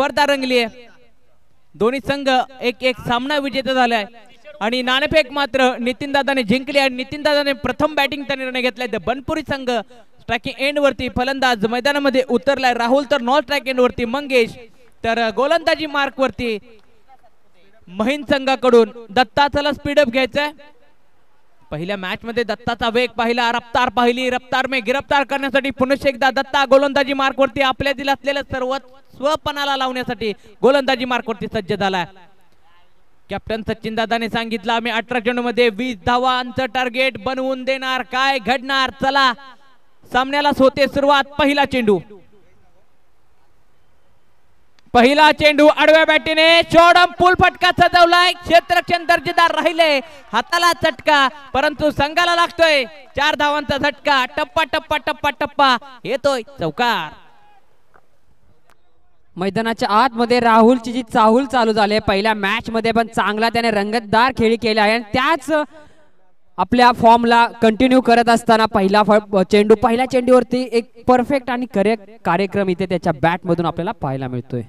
स्पर्धा रंगली आहे. दोन्ही संघ एक एक सामना विजेता झालाय आणि नाणेफेक मात्र नितीन दादाने जिंकली आणि नितीन दादाने प्रथम बॅटिंगचा निर्णय घेतलाय. बनपुरी संघ स्ट्रायकिंग एंड वरती फलंदाज मैदानामध्ये उतरलाय. राहुल तर नॉन स्ट्राइक एंड वरती मंगेश, तर गोलंदाजी मार्क वरती महिन संघाकडून दत्ताचा स्पीडअप घ्यायचाय. पहिल्या मॅच मध्ये दत्ताचा वेग पाहिला, रफ्तार पाहिली, रफ्तार में गिरफ्तार करण्यासाठी पुन्हा एकदा दत्ता गोलंदाजी मार्क वरती आपल्या दिल असलेलं सर्व स्वपणाला लावण्यासाठी गोलंदाजी मार्क वरती सज्ज झालाय. कॅप्टन सचिन दादाने सांगितलं आम्ही 18 चेंडूमध्ये 20 धावांचं टार्गेट बनवून देणार. काय घडणार? चला सामन्याला होते सुरुवात. पहिला चेंडू आडव्या बॅटीने शॉर्ट पूल फटका सजवलाय. क्षेत्ररक्षण दर्जेदार राहिले, हाताला चटका, परंतु संघाला लागतोय 4 धावांचा झटका. टप्पा टप्पा टप्पा टप्पा येतोय चौकार. मैदानाच्या आतमध्ये राहुलची जी चाहूल चालू झाली आहे पहिल्या मॅच मध्ये, पण चांगला त्याने रंगतदार खेळी केली आहे आणि त्याच आपल्या फॉर्मला कंटिन्यू करत असताना पहिल्या चेंडूवरती एक परफेक्ट आणि करेक्ट कार्यक्रम इथे त्याच्या बॅट मधून आपल्याला पाहायला मिळतोय.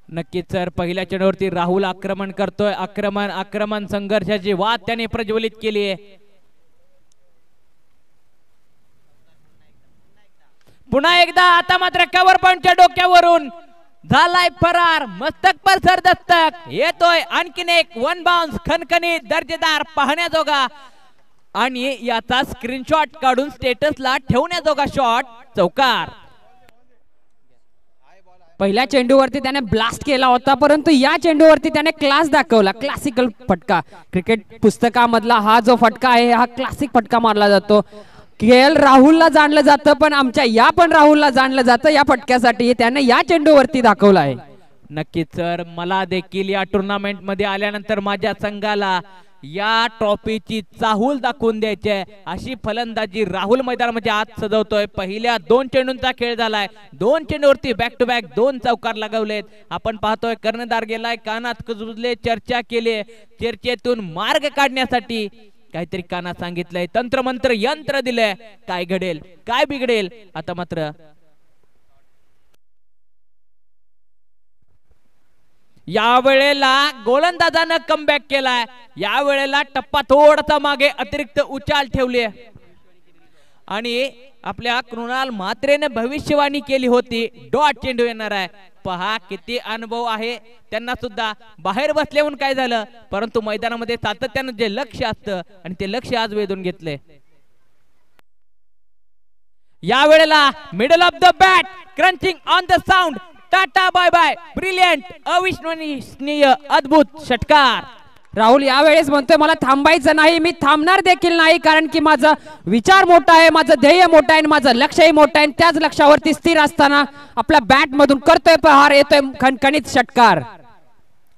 नक्कीच सर, पहिल्या चेंडूवरती राहुल आक्रमण करतोय. आक्रमण संघर्षाची वाट त्याने प्रज्वलित केली आहे. पुन्हा एकदा आता मात्र कव्हर पॉइंटच्या डोक्यावरून झालाय फरार. मस्तक पर सर दस्तक येतोय. आणखीन एक वन बाउन्स खणखणीत दर्जेदार पाहण्याजोगा आणि याचा स्क्रीनशॉट काढून स्टेटसला ठेवण्याजोगा शॉट. चौकार. पहिल्या चेंडूवरती त्याने ब्लास्ट केला होता, परंतु या चेंडूवरती त्याने क्लास दाखवला. क्लासिकल फटका, क्रिकेट पुस्तकामधला हा जो फटका आहे हा क्लासिक फटका मारला जातो. केएल राहुलला जाणलं जातं, पण आमच्या या पण राहुलला जाणलं जातं या फटक्यासाठी. त्याने या चेंडूवरती दाखवला आहे. नक्कीच सर, मला देखील या टुर्नामेंट मध्ये आल्यानंतर माझ्या संघाला या ट्रॉफीची चाहूल दाखवून द्यायची आहे. अशी फलंदाजी राहुल मैदानामध्ये आज सजवतोय. पहिल्या 2 चेंडूंचा खेळ झालाय. 2 चेंडूवरती बॅक टू बॅक 2 चौकार लगावलेत. आपण पाहतोय कर्णधार गेलाय, कानात कुजबुजले, चर्चा केली. चर्चेतून मार्ग काढण्यासाठी काहीतरी कानात सांगितलंय, तंत्रमंत्र यंत्र दिलंय. काय घडेल, काय बिघडेल? आता मात्र या वेळेला गोलंदाजानं कमबॅक केलाय. या वेळेला टप्पा थोडासा मागे अतिरिक्त उचाल ठेवली आणि आपल्या कृणाल म्हात्रेने भविष्यवाणी केली होती डॉट चेंडू येणार आहे. पहा किती अनुभव आहे त्यांना सुद्धा. बाहेर बसल्याहून काय झालं, परंतु मैदानामध्ये सातत्यानं जे लक्ष असतं आणि ते लक्ष आज वेधून घेतले. या वेळेला middle of the bat, crunching on the sound, tata bye bye, brilliant, अविश्वसनीय, अद्भुत षटकार. राहुल यावेळेस म्हणतोय मला थांबायचं नाही, मी थांबणार देखील नाही, कारण की माझा विचार मोठा आहे, माझं ध्येय मोठं आहे, माझं लक्ष्यही मोठं आहे. त्याच लक्ष्यावरती स्थिर असताना आपल्या बॅट मधून करतोय प्रहार, येतोय खणखणीत षटकार.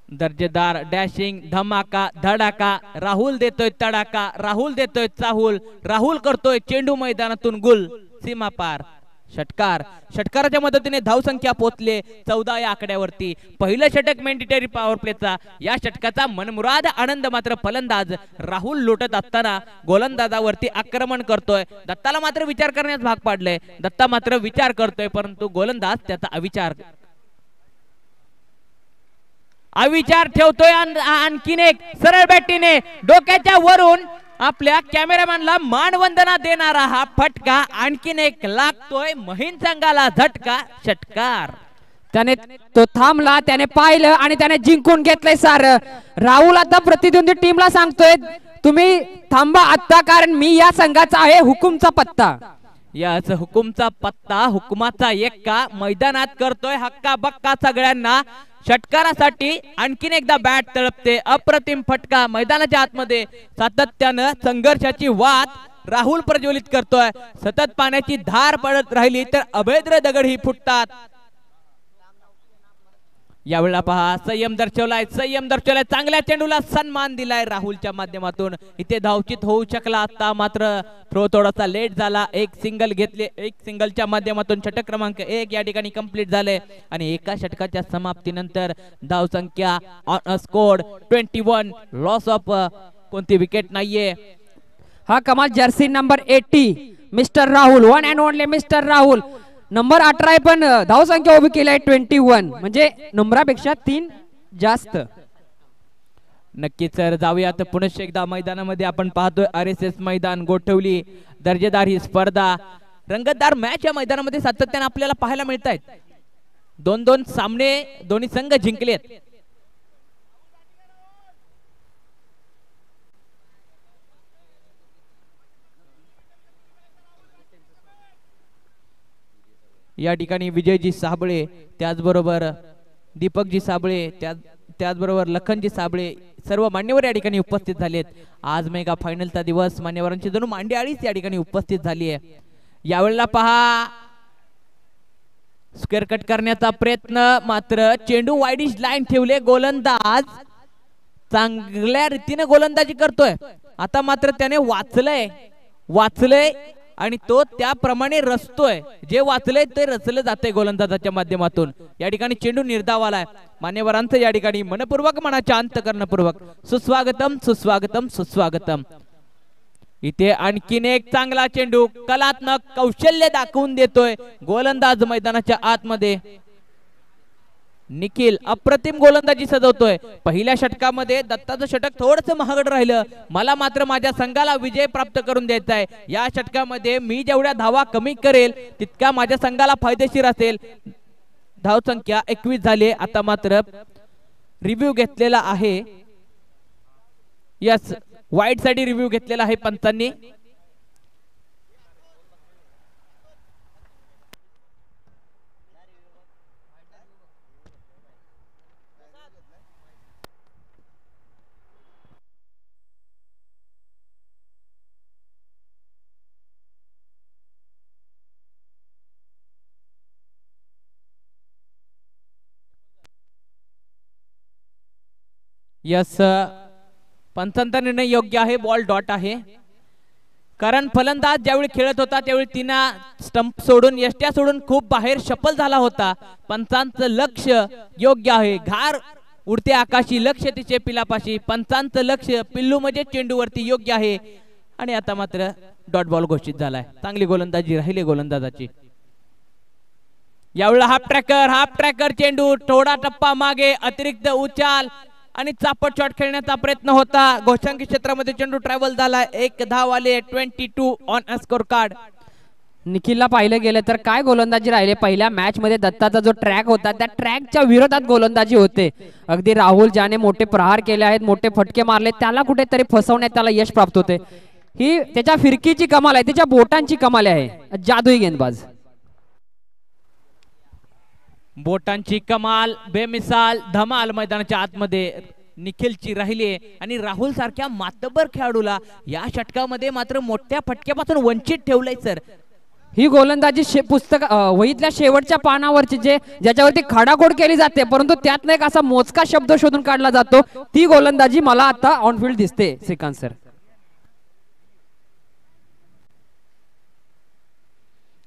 दर्जेदार डॅशिंग, धमाका, धडाका. राहुल देतोय तडाका, राहुल देतोय चाहूल, राहुल करतोय चेंडू मैदानातून गुल, सीमा पार. षटकार. षटकाराच्या मदतीने धावसंख्या पोहोचले 14 या आकड्यावरती. पहिलं षटक मॅन्डेटरी पॉवर प्लेचा. या षटकाचा मनमुराद आनंद मात्र फलंदाज राहुल लुटत असताना गोलंदाजावरती आक्रमण करतोय. दत्ताला मात्र विचार करण्यास भाग पाडले. दत्ता मात्र विचार करतोय, परंतु गोलंदाज त्याचा अविचार ठेवतोय. आणखीन एक सरळ बॅटीने डोक्याच्या वरून आपल्या कॅमेरामॅनला मानवंदना देणारा हा फटका. आणखीन एक लागतोय महिन संघाला झटका. षटकार. त्याने तो थांबला, त्याने पाहिलं आणि त्याने जिंकून घेतलंय सारं. राहुल आता प्रतिद्वंदी टीमला सांगतोय तुम्ही थांबा आता, कारण मी या संघाचा आहे हुकुमचा पत्ता. याच हुकुमचा पत्ता, हुकुमाचा एक्का मैदानात करतोय हक्का बक्का सगळ्यांना. षटकारासाठी आणखीन एकदा बॅट तळपते. अप्रतिम फटका. मैदानाच्या आतमध्ये सातत्यानं संघर्षाची वाट राहुल प्रज्वलित करतोय. सतत पाण्याची धार पडत राहिली तर अभेद्य दगड ही फुटतात. यावेळेला पहा संयम दर्शवलाय, चांगल्या चेंडूला सन्मान दिलाय राहुलच्या माध्यमातून. इथे धावचित होऊ शकला असता, मात्र थ्रो थोडासा लेट झाला. एक सिंगल घेतले, एक सिंगलच्या माध्यमातून षटक क्रमांक 1 या ठिकाणी कंप्लीट झाले आणि एका षटकाच्या समाप्तीनंतर धावसंख्या ऑन स्कोर 21, लॉस ऑफ कोणती विकेट नाहीये. हा कमाल Jersey number 80 mister Rahul, one and only mister Rahul. Number 18 आहे पण धावसंख्या उभी केली आहे 21 म्हणजे नंबरापेक्षा 3 जास्त. नक्कीच सर जाऊयात पुनश्च एकदा मैदानामध्ये. आपण पाहतोय RSS मैदान गोठवली दर्जेदार ही स्पर्धा रंगतदार मॅच या मैदानामध्ये सातत्याने आपल्याला पाहायला मिळत आहेत. 2-2 सामने दोन्ही संघ जिंकलेत. या ठिकाणी विजयजी साबळे त्याचबरोबर दीपकजी साबळे त्याचबरोबर लखनजी साबळे सर्व मान्यवर या ठिकाणी उपस्थित झालेत. आज मेगा फायनलचा दिवस मान्यवरांची जणू मांडियाळीच या ठिकाणी उपस्थित झाली आहे. यावेळेला पहा स्क्वेअर कट करण्याचा प्रयत्न मात्र चेंडू वाईडिश लाईन ठेवले. गोलंदाज चांगल्या रीतीने गोलंदाजी करतोय. आता मात्र त्याने वाचलंय आणि तो त्याप्रमाणे रचतोय. जे वाचलंय ते रचलं जातंय गोलंदाजाच्या माध्यमातून. या ठिकाणी चेंडू निर्धावालाय. मान्यवरांचं या ठिकाणी मनपूर्वक मनाच्या अंतकरणपूर्वक सुस्वागतम सुस्वागतम सुस्वागतम. इथे आणखीन एक चांगला चेंडू कलात्मक कौशल्य दाखवून देतोय गोलंदाज मैदानाच्या आतमध्ये. निखिल अप्रतिम गोलंदाजी सजवतोय. पहिल्या षटकामध्ये दत्ताचं षटक थोडंसं महागड राहिलं. मला मात्र माझ्या संघाला विजय प्राप्त करून द्यायचा आहे. या षटकामध्ये मी जेवढ्या धावा कमी करेल तितका माझ्या संघाला फायदेशीर असेल. धावसंख्या 21 झाली. आता मात्र रिव्ह्यू घेतलेला आहे. यस वाईट साठी रिव्ह्यू घेतलेला आहे पंचांनी. यस पंचांचा निर्णय योग्य आहे. बॉल डॉट आहे. कारण फलंदाज ज्यावेळी खेळत होता त्यावेळी तिनं स्टंप सोडून यष्ट्या सोडून खूप बाहेर शफल झाला होता. पंचांचं लक्ष योग्य आहे. घार उडते आकाशी लक्ष तिचे पिलापाशी. पंचांचं लक्ष पिल्लू म्हणजे चेंडूवरती योग्य आहे. आणि आता मात्र डॉट बॉल घोषित झालाय. चांगली गोलंदाजी राहिली गोलंदाजाची. यावेळेला हाफ ट्रॅकर चेंडू थोडा टप्पा मागे अतिरिक्त उचाल आणि चापट शॉट खेळण्याचा प्रयत्न होता. घोषांकी क्षेत्रामध्ये चेंडू ट्रॅव्हल झाला. 1 धाव आले. 22 ऑन अ स्कोर कार्ड. निखिलला पाहिलं गेलं तर काय गोलंदाजी राहिले. पहिल्या मॅच मध्ये दत्ताचा जो ट्रॅक होता त्या ट्रॅकच्या विरोधात गोलंदाजी होते. अगदी राहुल ज्याने मोठे प्रहार केले आहेत मोठे फटके मारले त्याला कुठेतरी फसवण्यात त्याला यश प्राप्त होते. ही त्याच्या फिरकीची कमाल आहे. त्याच्या बोटांची कमाल आहे. जादुई गेंदबाज. बोटांची कमाल बेमिसाल धमाल मैदानाच्या आतमध्ये निखिलची राहिली. आणि राहुल सारख्या मातबर खेळाडूला या षटकामध्ये मात्र मोठ्या फटक्यापासून वंचित ठेवलंय सर. ही गोलंदाजी पुस्तक वहीतल्या शेवटच्या पानावरची ज्याच्यावरती खाडाखोड केली जाते परंतु त्यातनं एक असा मोजका शब्द शोधून काढला जातो. ती गोलंदाजी मला आता ऑनफिल्ड दिसते श्रीकांत सर.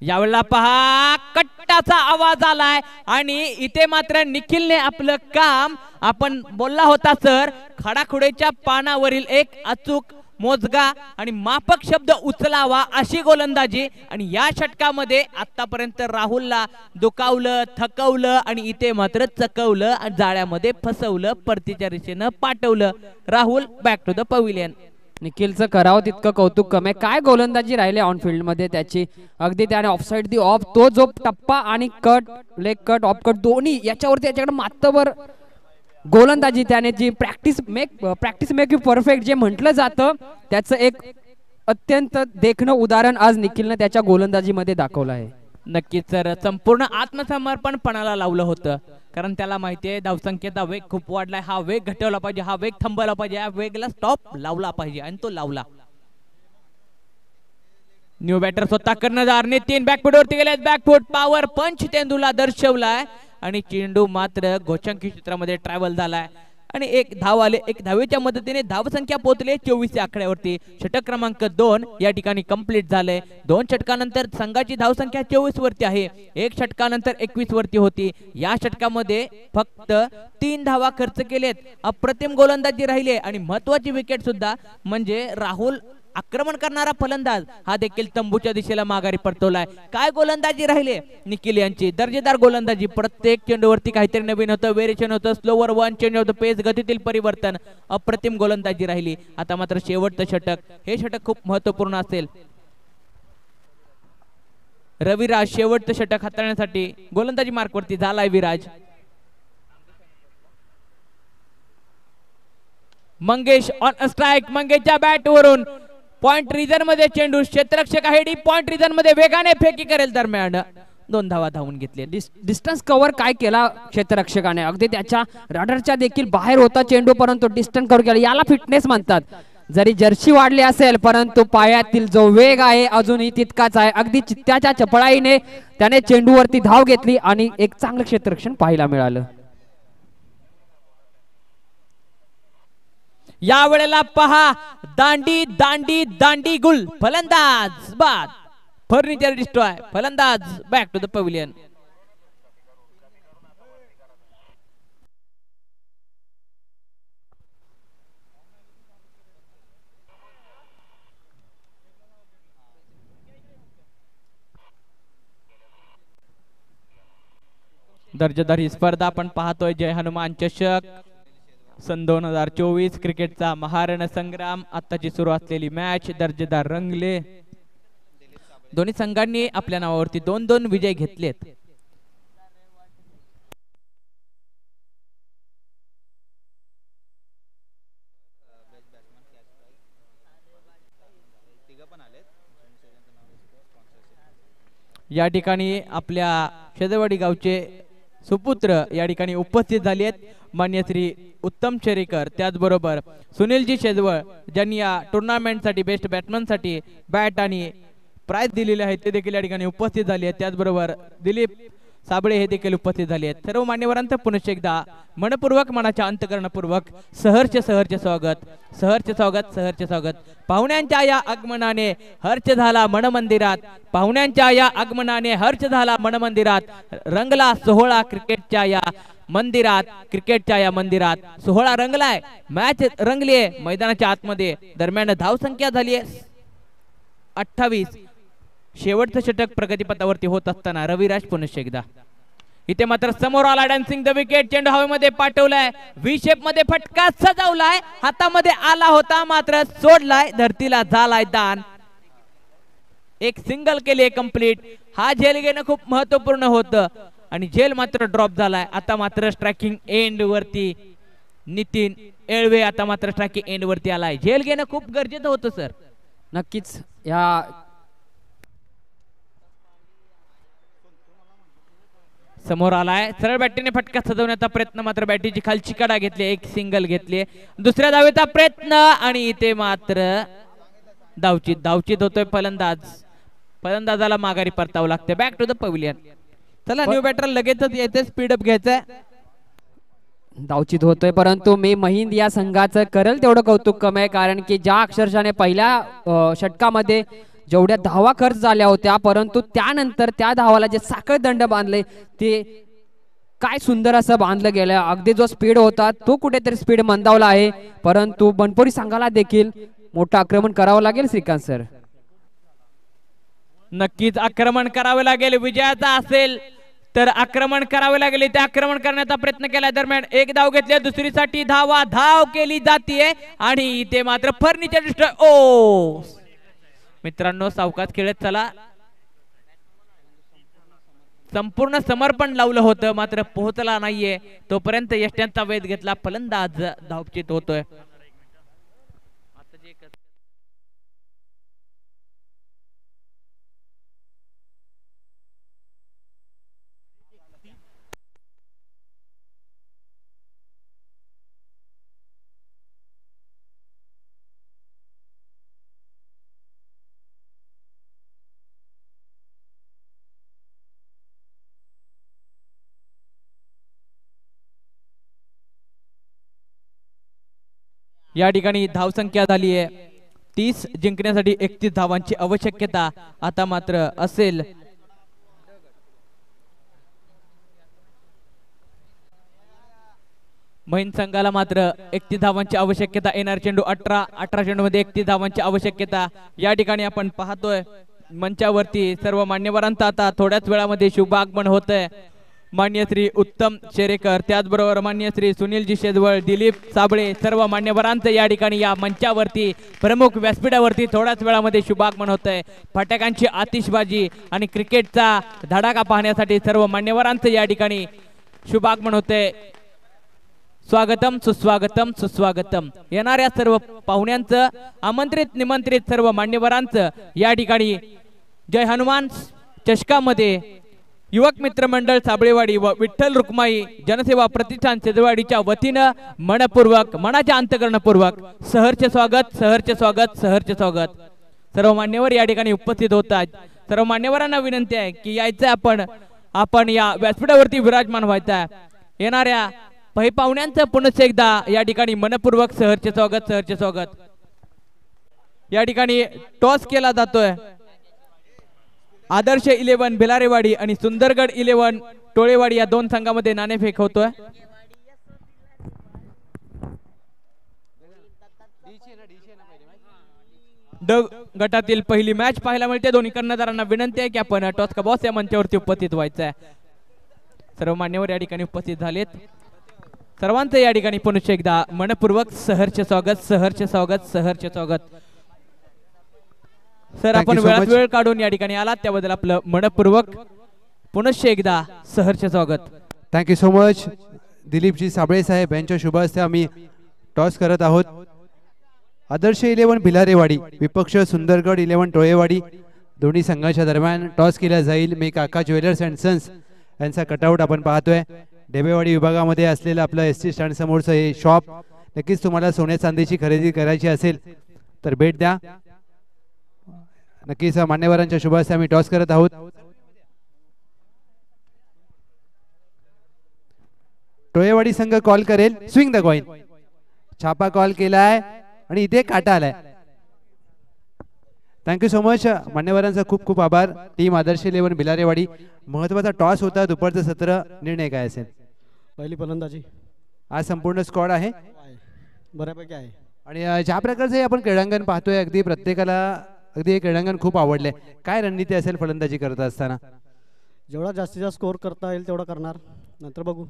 यावेळेला पहा कट्टाचा आवाज आलाय आणि इथे मात्र निखिलने आपलं काम आपण बोलला होता सर. खडाखुडेच्या पानावरील एक अचूक मोजगा आणि मापक शब्द उचलावा अशी गोलंदाजी. आणि या षटकामध्ये आतापर्यंत राहुलला दुखावलं थकवलं आणि इथे मात्र चकवलं आणि जाळ्यामध्ये फसवलं. परतीच्या दिशेनं पाठवलं. Rahul back to the pavilion. निखिलचं करावं तितकं कौतुक कमी. काय गोलंदाजी राहिले ऑन फील्ड मध्ये त्याची. अगदी त्याने ऑफसाइड दी ऑफ तो जो टप्पा आणि cut leg cut off cut दोन्ही याच्यावरती याच्याकडे मातबर गोलंदाजी त्याने जी प्रॅक्टिस मेक यू परफेक्ट जे म्हटलं जातं त्याचं एक अत्यंत देखणं उदाहरण आज निखिलने त्याच्या गोलंदाजीमध्ये दाखवलं आहे. नक्कीच सर संपूर्ण आत्मसमर्पण पणाला लावलं होतं. कारण त्याला माहिती आहे धावसंख्येचा वेग खूप वाढलाय. हा वेग घटवला पाहिजे. हा वेग थांबवला पाहिजे. या वेगला स्टॉप लावला पाहिजे आणि तो लावला. न्यू बॅटर स्वतः कर्णधार नितीन बॅकफूट वरती गेले. बॅकफूट पॉवर पंच तेंदूला दर्शवलाय आणि चेंडू मात्र घोषांकी क्षेत्रामध्ये ट्रॅव्हल झालाय आणि 1 धाव आले. 1 धावेच्या मदतीने धावसंख्या पोहोचले 24 आकड्यावरती. षटक क्रमांक 2 या ठिकाणी कंप्लीट झाले. 2 षटकानंतर संघाची धावसंख्या 24 वरती आहे. 1 षटकानंतर 21 वरती होती. या षटकामध्ये फक्त 3 धावा खर्च केलेत. अप्रतिम गोलंदाजी राहिले आणि महत्वाची विकेट सुद्धा म्हणजे राहुल आक्रमण करणारा फलंदाज हा देखील तंबूच्या दिशेला माघारी परतवलाय. काय गोलंदाजी राहिले निखिल यांची, दर्जेदार गोलंदाजी. प्रत्येक चेंडूवरती काहीतरी नवीन होतं, व्हेरिएशन होतं, स्लोवर वन चेंज होतं, पेस गतीतील परिवर्तन, अप्रतिम गोलंदाजी राहिली. आता मात्र शेवटचं षटक, हे षटक खूप महत्वपूर्ण असेल. रविराज शेवटचं षटक हाताळण्यासाठी गोलंदाजी मार्कवरती झालाय विराज. मंगेश ऑन स्ट्राइक, मंगेशच्या बॅट वरून पॉइंट रिजन मध्ये चेंडू, क्षेत्ररक्षक आहे डी पॉइंट रिजन मध्ये वेगाने फेकी करेल, दरम्यान 2 धावा धावून घेतले. डिस्टन्स कव्हर काय केला क्षेत्ररक्षकाने, अगदी त्याच्या रडारच्या देखील बाहेर होता चेंडू, परंतु डिस्टन्स कव्हर केला. याला फिटनेस म्हणतात. जरी जर्सी वाढली असेल परंतु पायातील जो वेग आहे अजूनही तितकाच आहे. अगदी चित्त्याच्या चपळाईने त्याने चेंडूवरती धाव घेतली आणि एक चांगलं क्षेत्ररक्षण पाहायला मिळालं. या वेळेला पहा, दांडी दांडी दांडी गुल, फलंदाज बाद, फर्निचर डिस्ट्रॉय, फलंदाज बॅक टू द पवेलियन. दर्जेदार ही स्पर्धा आपण पाहतोय. जय हनुमान चषक सन 2024 क्रिकेटचा महारण संग्राम. आताची सुरू असलेली मॅच दर्जेदार रंगले. दोन्ही संघांनी आपल्या नावावरती 2-2 विजय घेतलेत. या ठिकाणी आपल्या शेदवाडी गावचे सुपुत्र या ठिकाणी उपस्थित झाले आहेत. मान्य श्री उत्तम शेरेकर, त्याचबरोबर सुनीलजी शेजवळ, ज्यांनी या टुर्नामेंटसाठी बेस्ट बॅट्समनसाठी बॅट आणि प्राइज दिलेले आहेत, ते देखील या ठिकाणी उपस्थित झाले आहेत. त्याचबरोबर दिलीप साबळे हे देखील उपस्थित झाले आहेत. सर्व मान्यवरांचं पुनश्च एकदा मनपूर्वक, मनाच्या अंतकरणपूर्वक सहर्ष सहर्ष स्वागत, सहर्ष स्वागत, सहर्ष स्वागत. पाहुण्यांच्या या आगमनाने हर्ष झाला मनमंदिरात, पाहुण्यांच्या या आगमनाने हर्ष झाला मनमंदिरात, रंगला सोहळा क्रिकेटच्या या मंदिरात, क्रिकेटच्या या मंदिरात सोहळा रंगलाय. मॅच रंगलीये मैदानाच्या आतमध्ये. दरम्यान धावसंख्या झाली आहे 28. शेवटचं षटक प्रगतीपथावरती होत असताना रविराज पुनश्च एकदा इथे मात्र समोर आला, डान्सिंग द विकेट, चेंडू हवेमध्ये पाठवलाय, व्ही शेप मध्ये फटका सजवलाय, हातामध्ये आला होता मात्र सोडलाय, धरतीला झालाय दान. एक सिंगल केले कंप्लीट. हा झेल घेणं खूप महत्वपूर्ण होतं आणि झेल मात्र ड्रॉप झालाय. आता मात्र स्ट्रायकिंग एंड वरती नितीन एळवे आता मात्र स्ट्रायकिंग एंड वरती आलाय. झेल घेणं खूप गरजेचं होतं सर. नक्कीच या समोर आलाय, सरळ बॅटीने फटका सजवण्याचा प्रयत्न, मात्र बॅटीची खालची कडा घेतली, एक सिंगल घेतली. दुसऱ्या धावेचा प्रयत्न आणि इथे मात्र धावचित होतोय फलंदाज. फलंदाजाला माघारी परतावं लागते. Back to the pavilion. चला न्यू बॅटर लगेचच येते, स्पीडअप घ्यायचंय. धावचित होतोय परंतु मी महिंद या संघाचं करेल तेवढं कौतुक कमी आहे, कारण की ज्या अक्षरशाने पहिल्या षटकामध्ये जेवढ्या धावा खर्च झाल्या होत्या परंतु त्यानंतर त्या धावाला जे साखळ दंड बांधले ते काय सुंदर असं बांधलं गेलं. अगदी जो स्पीड होता तो कुठेतरी स्पीड मंदावला आहे, परंतु बनपुरी संघाला देखील मोठं आक्रमण करावं लागेल. श्रीकांत सर, नक्कीच आक्रमण करावे लागेल. विजयाचा असेल तर आक्रमण करावे लागेल. ते आक्रमण करण्याचा प्रयत्न केला. दरम्यान एक धाव घेतली, दुसरीसाठी धाव केली जाते आणि इथे मात्र फर्निचर डिस्ट्रॉय. ओ मित्रांनो, सावकाश खेळत चला. संपूर्ण समर्पण लावलं होतं मात्र पोहोचला नाहीये, तोपर्यंत यष्ट्यांचा वेध घेतला. फलंदाज धावचित होतोय. या ठिकाणी धावसंख्या झाली आहे 30, जिंकण्यासाठी 31 धावांची आवश्यकता आता मात्र असेल. महिन संघाला मात्र 31 धावांची आवश्यकता. येणार चेंडू 18 चेंडूमध्ये 31 धावांची आवश्यकता. या ठिकाणी आपण पाहतोय मंचावरती सर्व मान्यवरांचा आता थोड्याच वेळामध्ये शुभ आगमन होतंय. मान्य श्री उत्तम शेरेकर, त्याचबरोबर मान्य श्री सुनीलजी शेजवळ, दिलीप साबळे, सर्व मान्यवरांचं या ठिकाणी या मंचावरती प्रमुख व्यासपीठावरती थोड्याच वेळामध्ये शुभागमन होतंय. फटाक्यांची आतिषबाजी आणि क्रिकेटचा धडाका पाहण्यासाठी सर्व मान्यवरांचं या ठिकाणी शुभागमन होतंय. स्वागतम सुस्वागतम सुस्वागतम. येणाऱ्या सर्व पाहुण्यांचं, आमंत्रित निमंत्रित सर्व मान्यवरांचं या ठिकाणी जय हनुमान चषकामध्ये युवक मित्र मंडळ साबळेवाडी व विठ्ठल रुक्माई जनसेवा प्रतिष्ठान सेजवाडीच्या वतीनं मनपूर्वक, मनाच्या अंतकरणपूर्वक सहर्ष स्वागत, सहर्ष स्वागत, सहर्ष स्वागत. सर्व मान्यवर या ठिकाणी उपस्थित होतात. सर्व मान्यवरांना विनंती आहे की यायचं आपण या व्यासपीठावरती विराजमान व्हायचं. येणाऱ्या पाहुण्यांचं पुनश्च एकदा या ठिकाणी मनपूर्वक सहर्ष स्वागत, सहर्ष स्वागत. या ठिकाणी टॉस केला जातोय. आदर्श 11 भिलारेवाडी आणि सुंदरगड 11 टोळेवाडी या दोन संघामध्ये नाणेफेक होतोय. ड गटातील पहिली मॅच पाहायला मिळते. दोन्ही कर्णधारांना विनंती आहे की आपण टॉस का बॉस या मंचावरती उपस्थित व्हायचं आहे. सर्व मान्यवर या ठिकाणी उपस्थित झालेत. सर्वांचं या ठिकाणी पुनश्च एकदा मनपूर्वक सहर्ष स्वागत, सहर्ष स्वागत, सहर्ष स्वागत. सर, आपण वेळात वेळ काढून या ठिकाणी आलात त्याबद्दल आपलं मनपूर्वक पुनश्च एकदा सहर्ष स्वागत. Thank you so much Dilip ji Sable साहेब यांच्या शुभ हस्ते आम्ही टॉस करत आहोत. आदर्श 11 भिलारेवाडी विपक्ष सुंदरगड 11 टोळेवाडी दोन्ही संघाच्या दरम्यान टॉस केला जाईल. मी काका ज्वेलर्स अँड सन्स यांचा कटआउट आपण पाहतोय. डेबेवाडी विभागामध्ये असलेलं आपलं एसटी स्टँड समोरचं हे शॉप. नक्कीच तुम्हाला सोन्या चांदीची खरेदी करायची असेल तर भेट द्या. नक्कीच मान्यवरांच्या शुभ हस्ते आम्ही टॉस करत आहोत. टोळेवाडी संघ कॉल करेल. Swing the coin. छापा कॉल केलाय आणि इथे काटा आलाय. थँक्यू सो मच मान्यवरांचा खूप खूप आभार. टीम आदर्श 11 भिलारेवाडी. महत्वाचा टॉस होता. दुपारचं सत्र. निर्णय काय असेल? पहिली फलंदाजी. आज संपूर्ण स्क्वॉड आहे, बऱ्यापैकी आहे. आणि ज्या प्रकारचे आपण क्रीडांगण पाहतोय अगदी प्रत्येकाला अगदी हे क्रीडांगण खूप आवडले. काय रणनीती असेल फलंदाजी करत असताना? जेवढा जास्तीत जास्त स्कोर करता येईल तेवढा करणार, नंतर बघू.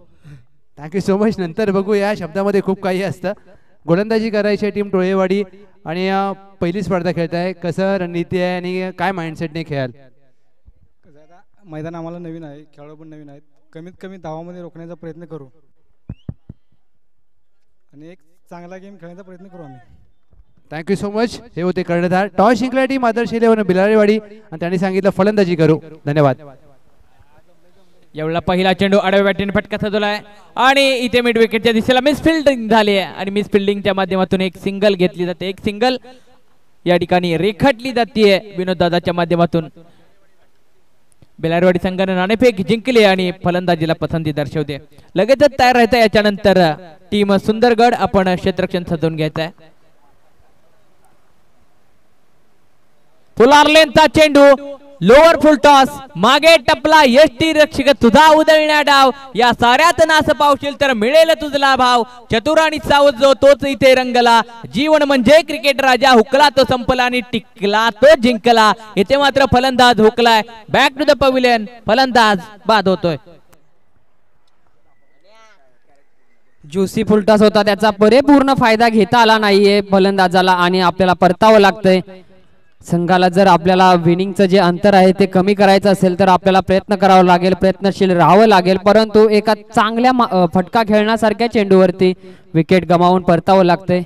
Thank you so much. नंतर बघू या शब्दामध्ये खूप काही असतं. गोलंदाजी करायची टीम टोळेवाडी आणि पहिली स्पर्धा खेळताय. कसं रणनीती आहे आणि काय माइंडसेटने खेळाल? मैदान आम्हाला नवीन आहे, खेळाडू पण नवीन आहेत. कमीत कमी धावामध्ये रोखण्याचा प्रयत्न करू आणि एक चांगला गेम खेळण्याचा प्रयत्न करू आम्ही. Thank you so much. हे होते कर्णधार. टॉस जिंकल्या टीम आदर्श 11 भिलारेवाडी आणि त्यांनी सांगितलं फलंदाजी करू. धन्यवाद. यावेळेला पहिला चेंडू आडव्या बॅटीने फटका सजवलाय आणि इथे मिड विकेटच्या दिशेला मिस फिल्डिंग झाली आहे आणि मिस फिल्डिंगच्या माध्यमातून एक सिंगल घेतली जाते. एक सिंगल या ठिकाणी रेखाटली जाते विनोद दादाच्या माध्यमातून. बेलारवाडी संघाने नाणेफेक जिंकली आणि फलंदाजीला पसंती दर्शवते. लगेचच तयार राहायचं. याच्यानंतर टीम सुंदरगड आपण क्षेत्ररक्षण सजवून घ्यायचं आहे. फुलारलेनचा चेंडू लोअर फुल टॉस मागे टपला. यष्टी रक्षक तुझा उधळण्या डाव. या साऱ्यात नास पावशील तर मिळेल तुझला भाव. चतुर आणि सावध जो तोच इथे रंगला. जीवन म्हणजे क्रिकेट राजा. हुकला तो संपला आणि टिकला तो जिंकला. इथे मात्र फलंदाज हुकलाय. Back to the pavilion. फलंदाज बाद होतोय. ज्युसी फुलटॉस होता, त्याचा परिपूर्ण फायदा घेता आला नाहीये फलंदाजाला आणि आपल्याला परतावं लागतंय. संघाला जर आपल्याला विनिंगचं जे अंतर आहे ते कमी करायचं असेल तर आपल्याला प्रयत्न करावा लागेल, प्रयत्नशील राहावं लागेल. परंतु एका चांगल्या फटका खेळण्यासारख्या चेंडूवरती विकेट गमावून परतावं लागतंय.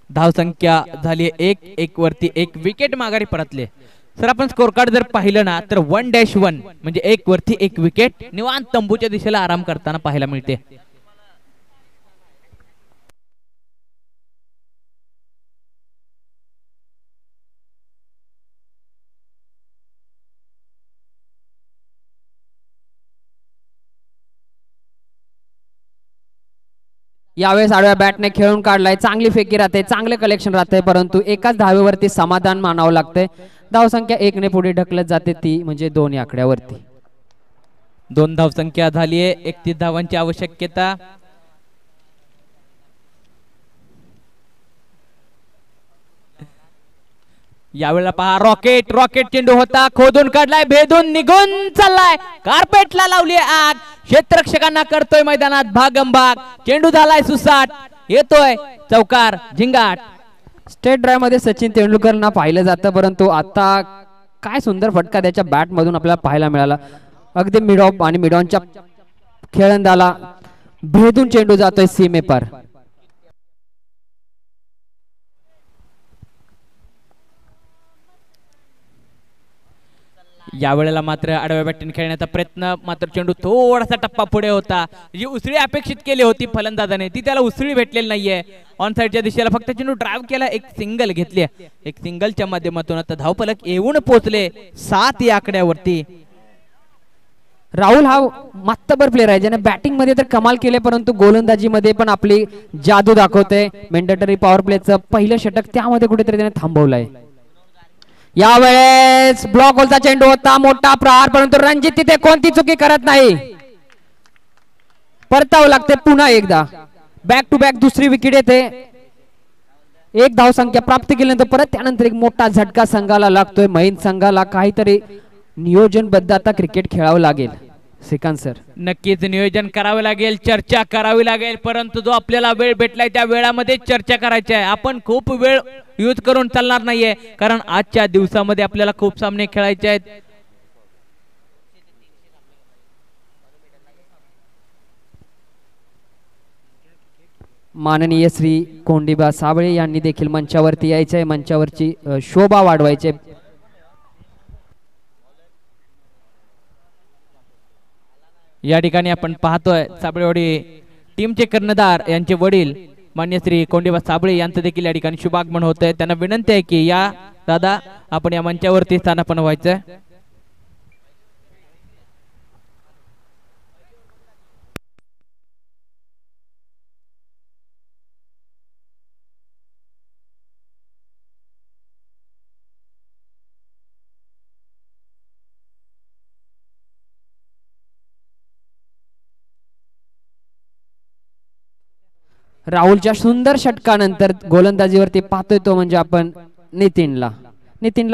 धावसंख्या झाली 1-1 वरती. एक विकेट माघारी परतले. सर, आपण स्कोर कार्ड जर पाहिलं ना तर 1-1 म्हणजे 1 वरती 1 विकेट निवांत तंबूच्या दिशेला आराम करताना पाहायला मिळते. यावेळेस आडव्या बॅटने खेळून काढलाय, चांगली फेकी राहते, चांगले कलेक्शन राहते, परंतु एकाच धावेवरती समाधान मानावं लागतंय. धावसंख्या 1 ने पुढे ढकलत जाते, ती म्हणजे 2 या आकड्यावरती. 2 धावसंख्या झालीये, 31 धावांची आवश्यकता. यावेळेला पहा, रॉकेट रॉकेट चेंडू होता, खोदून काढलाय, भेदून निघून चाललाय, कार्पेटला लावली आग, क्षेत्ररक्षकांना करतोय मैदानात भागंभाग, चेंडू झालाय सुसाट, येतोय चौकार झिंगाट. स्टेट ड्राईव्ह मध्ये सचिन तेंडुलकरना पाहिलं जातं, परंतु आता काय सुंदर फटका त्याच्या बॅट मधून आपल्याला पाहायला मिळाला. अगदी मिड ऑफ आणि मिड ऑनच्या खेळंदाला भेदून चेंडू जातोय सीमेपार. यावेळेला मात्र आडव्या बॅटीने खेळण्याचा प्रयत्न, मात्र चेंडू थोडासा टप्पा पुढे होता. जी उसळी अपेक्षित केली होती फलंदाजाने, ती त्याला उसळी भेटलेली नाहीये. ऑन साइडच्या दिशेला फक्त चेंडू ड्राईव्ह केला, एक सिंगल घेतली, एक सिंगलच्या माध्यमातून आता धावफलक येऊन पोहोचले 7 या आकड्यावरती. राहुल हा मात्तबर प्लेअर आहे, ज्याने बॅटिंग मध्ये तर कमाल केले, परंतु गोलंदाजी मध्ये पण आपली जादू दाखवते. मेंडेटरी पॉवर प्लेचं पहिलं षटक त्यामध्ये कुठेतरी त्याने थांबवलंय. यावेळेस ब्लॉक होलचा चेंडू होता, मोठा प्रहार, परंतु रणजित तिथे कोणती चुकी करत नाही. परतावं लागते पुन्हा एकदा. बॅक टू बॅक दुसरी विकेट येते. 1 धावसंख्या प्राप्त केल्यानंतर परत त्यानंतर एक मोठा झटका संघाला लागतोय. महिन संघाला काहीतरी नियोजनबद्ध आता क्रिकेट खेळावं लागेल. श्रीकांत सर, नक्कीच नियोजन करावे लागेल, चर्चा करावी लागेल, परंतु जो आपल्याला वेळ भेटलाय त्या वेळामध्ये चर्चा करायची आहे. आपण खूप वेळ यूज करून चालणार नाहीये, कारण आजच्या दिवसामध्ये आपल्याला खूप सामने खेळायचे आहेत. माननीय श्री कोंडीबा साबळे यांनी देखील मंचावरती यायचंय, मंचावरची शोभा वाढवायचे. या ठिकाणी आपण पाहतोय साबळेवाडी टीमचे कर्णधार यांचे वडील मान्य श्री कोंडीबा साबळे यांचं देखील या ठिकाणी शुभागमन होत आहे. त्यांना विनंती आहे की या दादा आपण या मंचावरती स्थानापन्न व्हायचंय. राहुलच्या सुंदर षटकानंतर गोलंदाजीवरती पाहतोय तो म्हणजे आपण नितीनला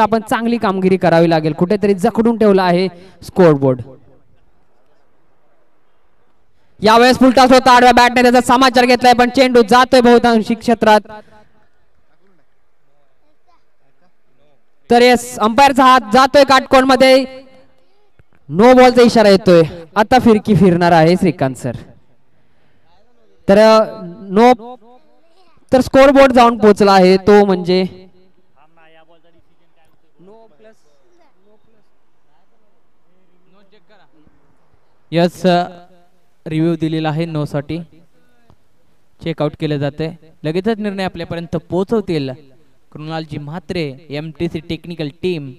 आपण चांगली कामगिरी करावी लागेल. कुठेतरी जखडून ठेवला आहे स्कोर बोर्ड. यावेळेस फुलटॉस होता, आडव्या बॅटने त्याचा समाचार घेतलाय, पण चेंडू जातोय बहुतांशी क्षेत्रात. तर येस, अंपायरचा हात जातोय काटकोण मध्ये, नो बॉलचा इशारा येतोय. आता फिरकी फिरणार आहे श्रीकांत सर. तर नो, तर स्कोर बोर्ड जाऊन पोहोचला आहे तो म्हणजे यस, रिव्ह्यू दिलेला आहे, नो साठी चेकआउट केले जाते. लगेचच निर्णय आपल्यापर्यंत पोहोचवतील कृणालजी Mhatre, MTC technical team.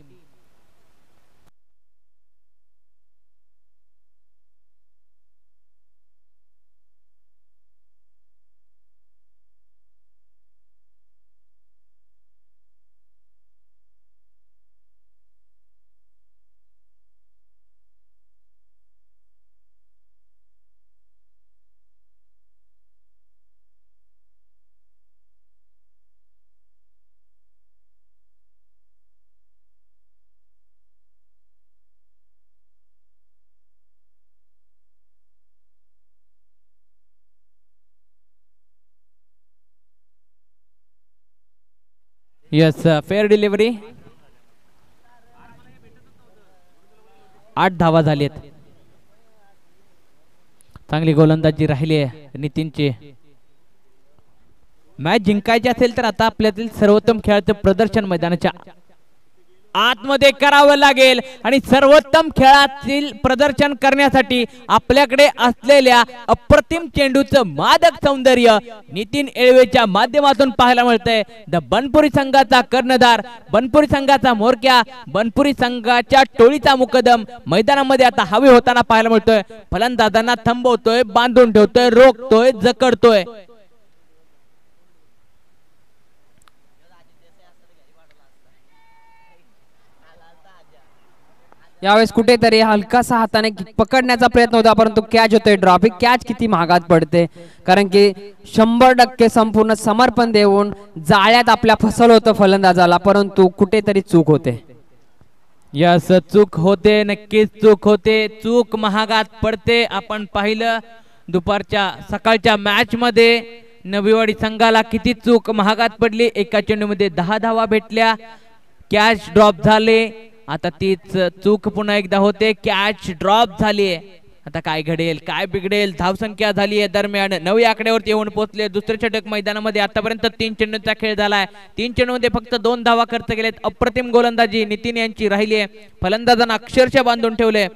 Yes, fair delivery. 8 धावा झालेत. चांगली गोलंदाजी राहिली आहे नितीनची. मॅच जिंकायची असेल तर आता आपल्यातील सर्वोत्तम खेळाचं प्रदर्शन मैदानाच्या आतमध्ये करावं लागेल, आणि सर्वोत्तम खेळातील प्रदर्शन करण्यासाठी आपल्याकडे असलेल्या अप्रतिम चेंडूचं मादक सौंदर्य नितीन येळवेच्या माध्यमातून पाहायला मिळतंय. द बनपुरी संघाचा कर्णधार, बनपुरी संघाचा मोरक्या, बनपुरी संघाच्या टोळीचा मुकदम मैदानामध्ये आता हवे होताना पाहायला मिळतोय. फलंदाजांना थांबवतोय, बांधून ठेवतोय, रोखतोय, जकडतोय. यावेळेस कुठेतरी हलकासा हाताने पकडण्याचा प्रयत्न होता परंतु कॅच होतोय ड्रॉप. ही कॅच किती महागात पडते कारण की 100% संपूर्ण समर्पण देऊन जाळ्यात आपल्या फसवलं होतं फलंदाजाला परंतु कुठेतरी चूक होते. यस चूक होते नक्कीच चूक होते. चूक महागात पडते. आपण पाहिलं दुपारच्या सकाळच्या मॅच मध्ये नवीवाडी संघाला किती चूक महागात पडली. एका चेंडूमध्ये 10 धावा भेटल्या. कॅच ड्रॉप झाले. आता तीच चूक पुन्हा एकदा होते. कॅच ड्रॉप झाली. आता काय घडेल काय बिघडेल. धावसंख्या झाली आहे दरम्यान 9 आकड्यावरती येऊन पोहोचले. दुसरे षटक मैदानामध्ये आतापर्यंत 3 चेंडूंचा खेळ झालाय. 3 चेंडूमध्ये फक्त 2 धावा खर्च केलेत. अप्रतिम गोलंदाजी नितीन यांची राहिली आहे. फलंदाजांना अक्षरशः बांधून ठेवले.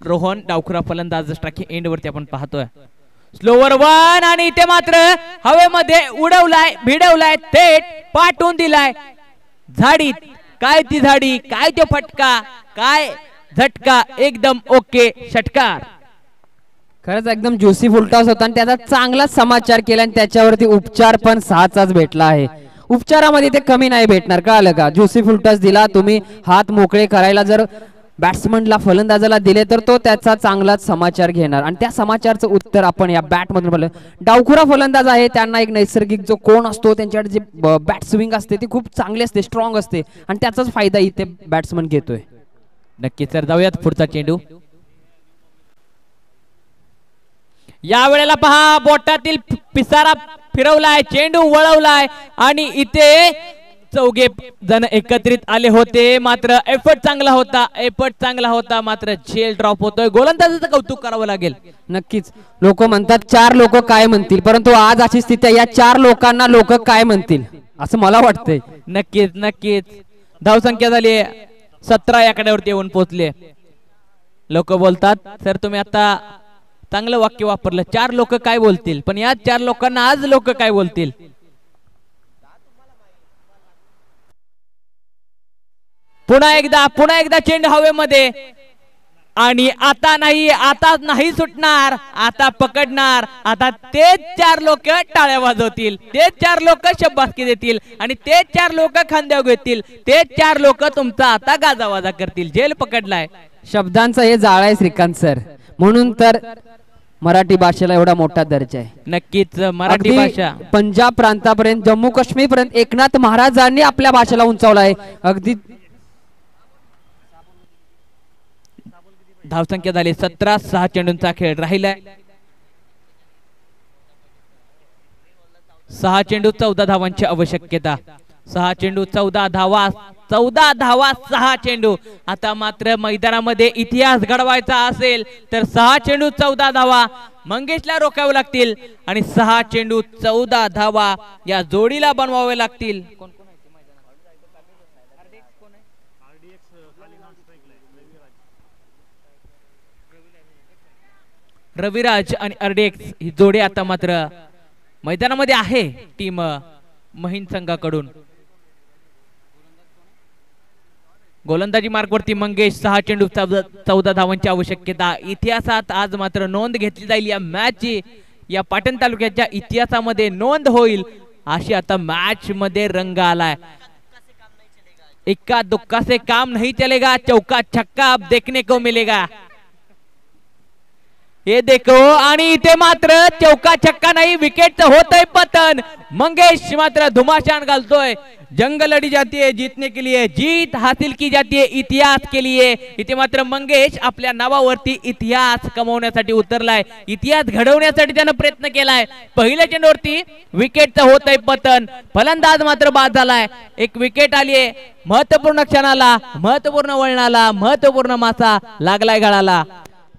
रोहन डावखुरा फलंदाज स्ट्राइकिंग एंड वरती आपण पाहतोय. स्लोवर वन आणि इथे मात्र हवेमध्ये उडवलाय भिडवलाय थेट पाठवून दिलाय झाडीत. काय ती झाडी काय तो फटका काय झटका एकदम ओके षटकार. खरंच एकदम ज्युसी फुलटॉस होता आणि त्याचा चांगला समाचार केला आणि त्याच्यावरती उपचार पण 6चाच भेटला आहे. उपचारामध्ये ते कमी नाही भेटणार कळलं का. ज्युसी फुलटॉस दिला तुम्ही हात मोकळे करायला जर बॅट्समनला फलंदाजाला दिले तर तो त्याचा चांगलाच समाचार घेणार आणि त्या समाचारचं उत्तर आपण या बॅट मधून पाहिलं. डावखुरा फलंदाज आहे त्यांना एक नैसर्गिक जो कोण असतो त्यांच्याकडे जे बॅट स्विंग असते ती खूप चांगली असते स्ट्रॉंग असते आणि त्याचाच फायदा इथे बॅट्समन घेतोय. नक्कीच तर जाऊयात पुढचा चेंडू. या वेळेला पहा बोटातील पिसारा फिरवलाय चेंडू वळवलाय आणि इथे 4 जण एकत्रित आले होते. मात्र एफर्ट चांगला होता मात्र झेल ड्रॉप होतोय. गोलंदाजाचं कौतुक करावं लागेल. नक्कीच लोक म्हणतात 4 लोक काय म्हणतील परंतु आज अशी स्थिती आहे या 4 लोकांना लोक काय म्हणतील असं मला वाटतंय. नक्कीच धावसंख्या झाली 17 आकड्यावरती येऊन पोहोचले. लोक बोलतात सर तुम्ही आता चांगलं वाक्य वापरलं 4 लोक काय बोलतील पण या 4 लोकांना आज लोक काय बोलतील. पुन्हा एकदा चेंडू हवेमध्ये आणि आता नाही सुटणार. आता पकडणार. आता तेच 4 लोक टाळ्या वाजवतील. तेच 4 लोक शब्बासकी देतील आणि तेच 4 लोक खांद्यावर घेतील. तेच 4 लोक तुमचा आता गाजावाजा करतील. जेल पकडलाय. शब्दांचं हे जाळ आहे श्रीकांत सर म्हणून तर मराठी भाषेला एवढा मोठा दर्जा आहे. नक्कीच मराठी भाषा पंजाब प्रांतापर्यंत जम्मू काश्मीर पर्यंत एकनाथ महाराजांनी आपल्या भाषेला उंचावला आहे. अगदी धावसंख्या झाली 17. 6 चेंडूंचा खेळ राहिलाय. 6 चेंडू 14 धावांची आवश्यकता. 6 चेंडू 14 धावा 6 चेंडू. आता मात्र मैदानामध्ये इतिहास घडवायचा असेल तर 6 चेंडू 14 धावा मंगेशला रोखावे लागतील आणि 6 चेंडू 14 धावा या जोडीला बनवावे लागतील. रविराज आणि अर्डेक्स ही जोडी आता मात्र मैदानामध्ये आहे टीम महिन संघाकडून. गोलंदाजी मार्कवरती मंगेश 6 चेंडू 14 धावांची आवश्यकता. इतिहासात आज मात्र नोंद घेतली जाईल या मॅचची. या पाटण तालुक्याच्या इतिहासामध्ये नोंद होईल अशी आता मॅच मध्ये रंग आलाय. इक्का दुक्का से काम नहीं चलेगा. चौका छक्का अब देखने को मिलेगा. हे देखो आणि इथे मात्र चौका छक्का नाही विकेटचं होतंय पतन. मंगेश मात्र धुमाशान घालतोय. जंग लड़ी जाती है जीतने के लिए. जीत हासिल की जाती है इतिहास के लिए. इथे मात्र मंगेश आपल्या नावावरती इतिहास कमवण्यासाठी उतरलाय. इतिहास घडवण्यासाठी त्यानं प्रयत्न केलाय. पहिल्या चेंडूवरती विकेटचं होतंय पतन. फलंदाज मात्र बाद झालाय. एक विकेट आली आहे. महत्वपूर्ण क्षणाला महत्वपूर्ण वळणाला महत्वपूर्ण मासा लागलाय गळाला.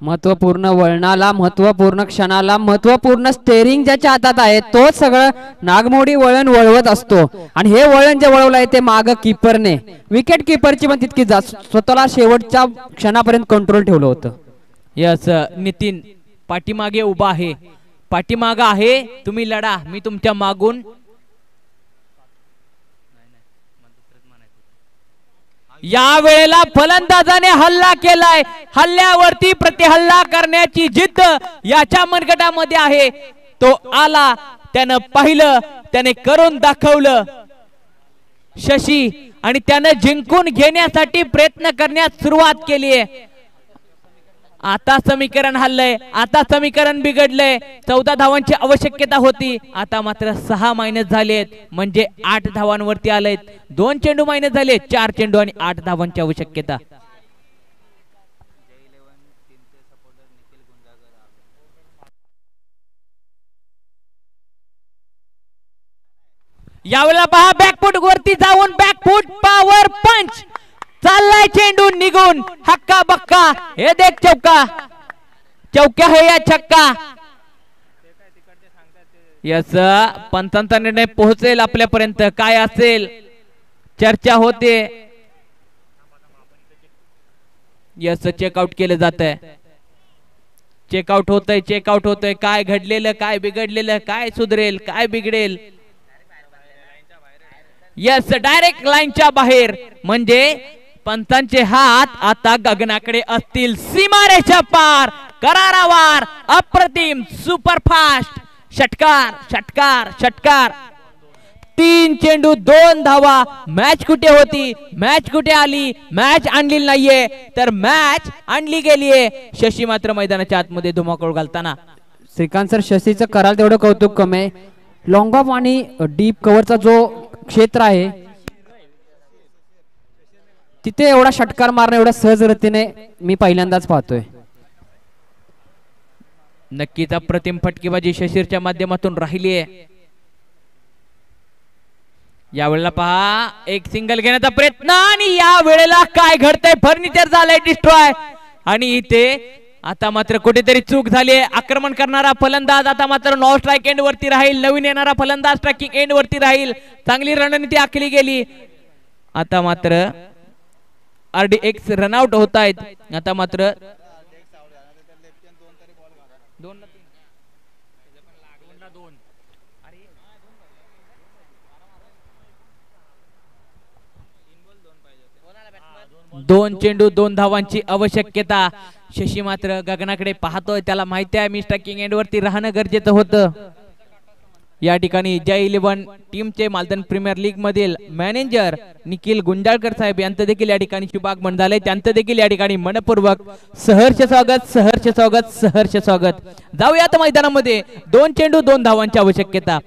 महत्वपूर्ण वळणाला महत्वपूर्ण क्षणाला महत्वपूर्ण स्टेरिंग ज्याच्या हातात आहे तो सगळं नागमोडी वळण वळवत असतो आणि हे वळण जे वळवलं आहे ते माग कीपरने विकेट कीपरची पण तितकी स्वतःला शेवटच्या क्षणापर्यंत कंट्रोल ठेवलं होतं. यस नितीन पाठीमागे उभा आहे. पाठीमाग आहे तुम्ही लढा मी तुमच्या मागून. या वेळेला फलंदाजाने हल्ला केलाय. हल्ल्यावरती प्रतिहल्ला करण्याची जिद्द याच्या मनगटामध्ये आहे. तो आला त्यानं पाहिलं त्याने करून दाखवलं. शशी आणि त्यानं जिंकून घेण्यासाठी प्रयत्न करण्यास सुरुवात केली आहे. आता समीकरण हल्लंय, आता समीकरण बिघडलंय. 14 धावांची आवश्यकता होती, आता मात्र 6 मायनस झालेत, म्हणजे 8 धावांवरती आलेत. 2 चेंडू मायनस झाले, 4 चेंडू आणि 8 धावांची आवश्यकता. यावेळेला पहा बॅकफूट वरती जाऊन बॅकफूट पॉवर पंच चाललाय चेंडू निघून. हक्का बक्का, हे देख चौका, चौक्या है या छक्का. यस, पंचांचा निर्णय पोहोचेल आपल्यापर्यंत. काय असेल चर्चा होते. यस, चेकआउट केलं जात आहे. चेकआउट होतंय, चेकआउट होतंय. काय घडलेलं, काय बिघडलेलं, काय सुधरेल, काय बिघडेल. यस, डायरेक्ट लाईनच्या बाहेर, म्हणजे पंचांचे हात आता गगनाकडे असतील. सीमारेषा पार, करारावार, अप्रतिम, सुपरफास्ट. षटकार षटकार षटकार. 3 चेंडू 2 धावा. मॅच कुठे होती, मॅच कुठे आली. मॅच आणली नाहीये तर मॅच आणली गेलीये. शशी मात्र मैदानाच्या आतमध्ये धुमाकूळ घालताना. श्रीकांत सर, शशीचं कराल तेवढं कौतुक कमी आहे. लॉंग ऑफ आणि डीप कव्हरचा जो क्षेत्र आहे तिथे एवढा षटकार मारणं एवढ्या सहज रीतीने मी पहिल्यांदाच पाहतोय. नक्कीच अप्रतिम फटकेबाजी शशीरच्या माध्यमातून राहिली आहे. यावेळेला पहा एक सिंगल घेण्याचा प्रयत्न आणि या वेळेला काय घडतंय. फर्निचर झालंय डिस्ट्रॉय आणि इथे आता मात्र कुठेतरी चूक झाली आहे. आक्रमण करणारा फलंदाज आता मात्र नॉन स्ट्राइक एंड वरती राहील. नवीन येणारा फलंदाज स्ट्राइकिंग एंड वरती राहील. चांगली रणनीती आखली गेली. आता मात्र RDX रनआउट होत आहेत. आता मात्र 2 चेंडू 2 धावांची आवश्यकता. शशी मात्र गगनाकडे पाहतोय. त्याला माहिती आहे मी स्ट्राइकिंग एंड वरती राहणं गरजेचं होतं. या ठिकाणी जय 11 टीमचे मालदन प्रीमियर लीग मधील मॅनेजर निखिल गुंजाळकर साहेब यांचं देखील या ठिकाणी शुभागमन झालंय. त्यांचं देखील या ठिकाणी मनपूर्वक सहर्ष स्वागत, सहर्ष स्वागत, सहर्ष स्वागत. जाऊयात मैदानामध्ये. 2 चेंडू 2 धावांची आवश्यकता.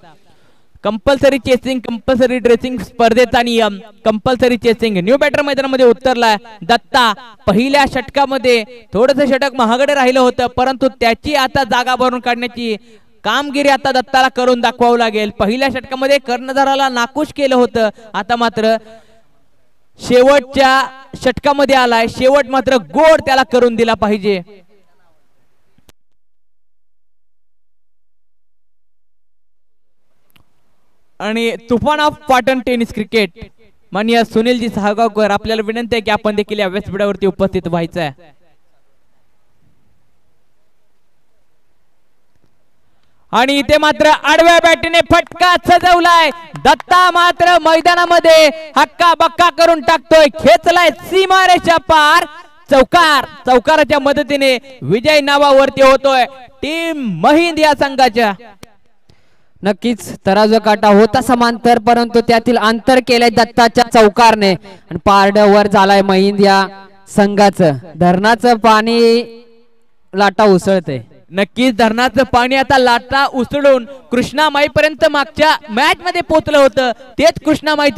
कंपल्सरी चेसिंग, कंपल्सरी ड्रेसिंग स्पर्धेचा नियम. Compulsory chasing. न्यू बॅटर मैदानामध्ये उतरलाय दत्ता. पहिल्या षटकामध्ये थोडंसं षटक महागडे राहिलं होतं, परंतु त्याची आता जागा भरून काढण्याची कामगिरी आता दत्ताला करून दाखवावं लागेल. पहिल्या षटकामध्ये कर्णधाराला नाखुश केलं होतं, आता मात्र शेवटच्या षटकामध्ये आलाय. शेवट मात्र गोड त्याला करून दिला पाहिजे. आणि तुफान ऑफ पाटण टेनिस क्रिकेट माननीय सुनीलजी साहगावकर, आपल्याला विनंती आहे की आपण देखील या व्यासपीठावरती उपस्थित व्हायचं आहे. आणि इथे मात्र आडव्या बॅटीने फटका सजवलाय. दत्ता मात्र मैदानामध्ये हक्का बक्का करून टाकतोय. खेचलाय सीमारेषा पार. चौकार, चौकाराच्या मदतीने विजय नावावरती होतोय टीम महिंद या संघाच्या. नक्कीच तराजू काटा होता समांतर, परंतु त्यातील अंतर केलंय दत्ताच्या चौकारने आणि पारड्यावर झालाय महिंद या संघाचं. धरणाचं पाणी लाटा उसळते. नक्कीच धरणाचं पाणी आता लाटा उसळून कृष्णामाई पर्यंत मागच्या मॅच मध्ये पोहोचलं होतं. तेच कृष्णामाई